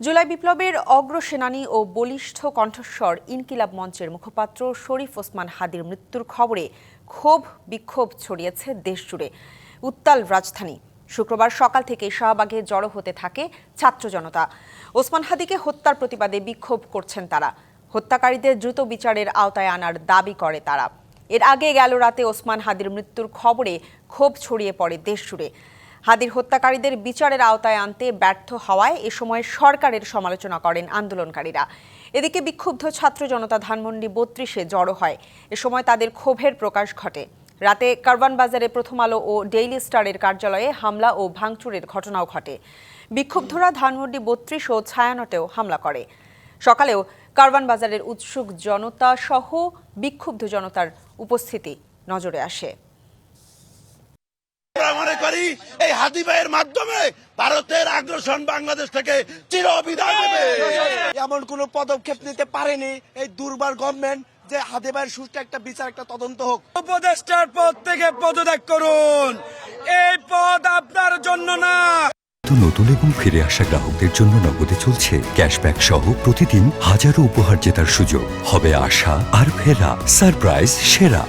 জুলাই বিপ্লবের অগ্রসেনানী ও বলিষ্ঠ কণ্ঠস্বর ইনকিলাব মঞ্চের মুখপাত্র শরীফ ওসমান হাদির মৃত্যুর খবরে ক্ষোভ বিক্ষোভ ছড়িয়েছে দেশজুড়ে। উত্তাল রাজধানী। শুক্রবার সকাল থেকে শাহবাগে জড়ো হতে থাকে ছাত্র জনতা। ওসমান হাদিকে হত্যার প্রতিবাদে বিক্ষোভ করছেন তারা। হত্যাকারীদের দ্রুত বিচারের আওতায় আনার দাবি করে তারা। এর আগে গেল রাতে ওসমান হাদির মৃত্যুর খবরে ক্ষোভ ছড়িয়ে পড়ে দেশজুড়ে। হাদির হত্যাকারীদের বিচারের আওতায় আনতে ব্যর্থ হওয়ায় এ সময় সরকারের সমালোচনা করেন আন্দোলনকারীরা। এদিকে বিক্ষুব্ধ ছাত্র জনতা ধানমন্ডি ৩২-এ জড়ো হয়। এ সময় তাদের ক্ষোভের প্রকাশ ঘটে। রাতে কারওয়ান বাজারে প্রথম আলো ও ডেইলি স্টারের কার্যালয়ে হামলা ও ভাঙচুরের ঘটনাও ঘটে। বিক্ষুব্ধরা ধানমন্ডি ৩২ ও ছায়ানটেও হামলা করে। সকালেও কারওয়ান বাজারের উৎসুক জনতা সহ বিক্ষুব্ধ জনতার উপস্থিতি নজরে আসে। মনে করি এই হাদি ভাইয়ের মাধ্যমে ভারতের আগ্রাসন বাংলাদেশ থেকে চিরবিদায় নেবে। এমন কোন পদক্ষেপ নিতে পারেনি এই দুর্বার গভর্নমেন্ট যে হাদি ভাইয়ের সুষ্ঠু একটা বিচার, একটা তদন্ত হোক। উপদেষ্টার পদ থেকে পদত্যাগ করুন। এই পদ আপনার জন্য না। নতুন এবং ফিরে আসা গ্রাহকদের জন্য নগদে চলছে ক্যাশব্যাক সহ প্রতিদিন হাজারো উপহার জেতার সুযোগ। হবে আশা আর ফেরা, সারপ্রাইজ সেরা।